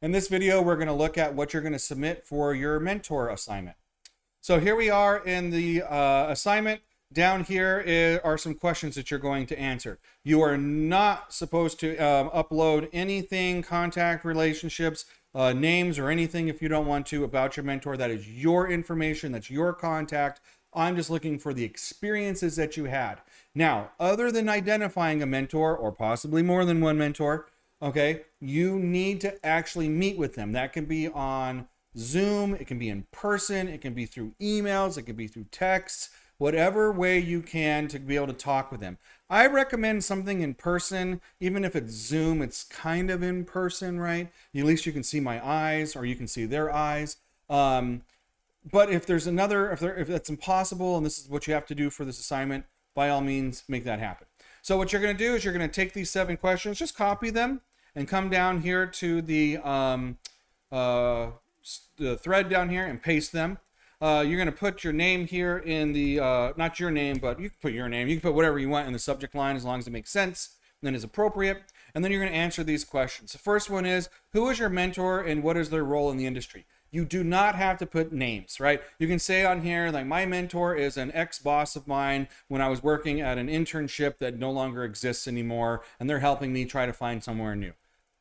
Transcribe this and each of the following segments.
In this video, we're going to look at what you're going to submit for your mentor assignment. So here we are in the assignment. Down here are some questions that you're going to answer. You are not supposed to upload anything, contact relationships, names, or anything if you don't want to about your mentor. That is your information. That's your contact. I'm just looking for the experiences that you had. Now, other than identifying a mentor or possibly more than one mentor, okay, you need to actually meet with them. That can be on Zoom, it can be in person, it can be through emails, it can be through texts, whatever way you can to be able to talk with them. I recommend something in person. Even if it's Zoom, it's kind of in person, right? At least you can see my eyes or you can see their eyes. But if there's if that's impossible and this is what you have to do for this assignment, by all means, make that happen. So what you're going to do is you're going to take these 7 questions, just copy them and come down here to the thread down here and paste them. You're going to put your name here in the, not your name, but you can put your name. You can put whatever you want in the subject line as long as it makes sense and is appropriate. And then you're going to answer these questions. The first one is, who is your mentor and what is their role in the industry? You do not have to put names, right? You can say on here, like, my mentor is an ex-boss of mine when I was working at an internship that no longer exists anymore, and they're helping me try to find somewhere new.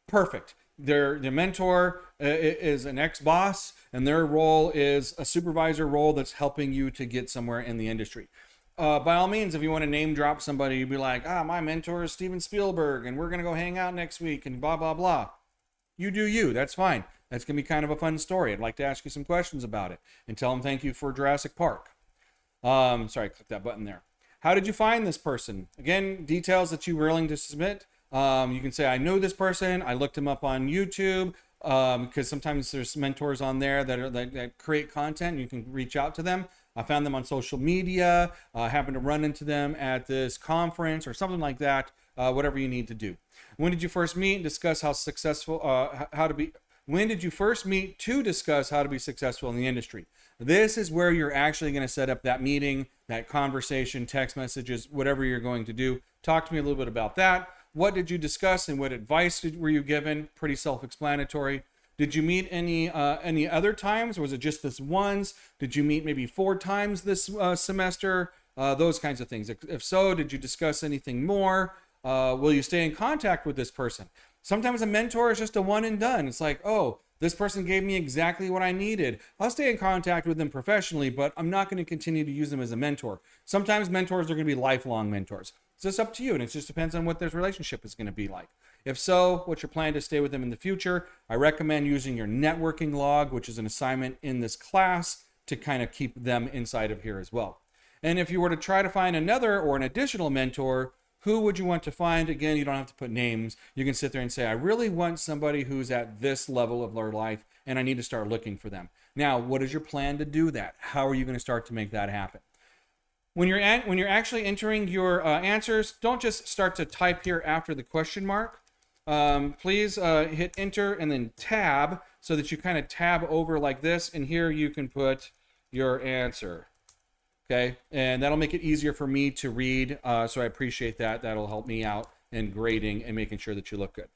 Perfect. Their mentor is an ex-boss, and their role is a supervisor role that's helping you to get somewhere in the industry. By all means, if you want to name drop somebody, you'd be like, my mentor is Steven Spielberg, and we're going to go hang out next week, and blah, blah, blah. You do you. That's fine. That's going to be kind of a fun story. I'd like to ask you some questions about it and tell them thank you for Jurassic Park. Sorry, click that button there. How did you find this person? Again, details that you're willing to submit. You can say, I know this person. I looked him up on YouTube, because sometimes there's mentors on there that create content. You can reach out to them. I found them on social media. I happened to run into them at this conference or something like that. Whatever you need to do. When did you first meet and discuss how successful, when did you first meet to discuss how to be successful in the industry? This is where you're actually going to set up that meeting, that conversation, text messages, whatever you're going to do. Talk to me a little bit about that. What did you discuss and what advice were you given? Pretty self-explanatory. Did you meet any other times? Or was it just this once? Did you meet maybe 4 times this semester? Those kinds of things. If so, did you discuss anything more? Will you stay in contact with this person? Sometimes a mentor is just a one and done. It's like, oh, this person gave me exactly what I needed. I'll stay in contact with them professionally, but I'm not going to continue to use them as a mentor. Sometimes mentors are going to be lifelong mentors. So it's up to you, and it just depends on what this relationship is going to be like. If so, what's your plan to stay with them in the future? I recommend using your networking log, which is an assignment in this class, to kind of keep them inside of here as well. And if you were to try to find another or an additional mentor, who would you want to find? Again, you don't have to put names. You can sit there and say, I really want somebody who's at this level of their life, and I need to start looking for them. Now, what is your plan to do that? How are you going to start to make that happen? When you're actually entering your answers, don't just start to type here after the question mark. Please hit enter and then tab so that you kind of tab over like this, and here you can put your answer. Okay, and that'll make it easier for me to read, so I appreciate that. That'll help me out in grading and making sure that you look good,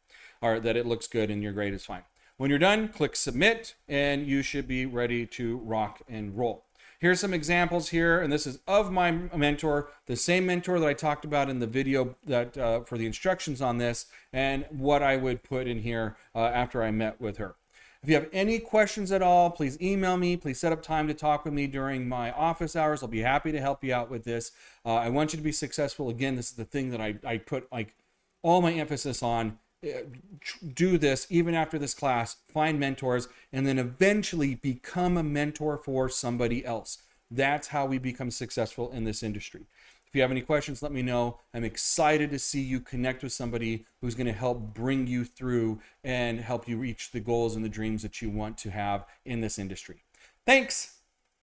or that it looks good and your grade is fine. When you're done, click submit, and you should be ready to rock and roll. Here's some examples here, and this is of my mentor, the same mentor that I talked about in the video that for the instructions on this, and what I would put in here after I met with her. If you have any questions at all, please email me. Please set up time to talk with me during my office hours. I'll be happy to help you out with this. I want you to be successful. Again, this is the thing that I put like all my emphasis on. Do this even after this class. Find mentors, and then eventually become a mentor for somebody else. That's how we become successful in this industry. If you have any questions, let me know. I'm excited to see you connect with somebody who's going to help bring you through and help you reach the goals and the dreams that you want to have in this industry. Thanks.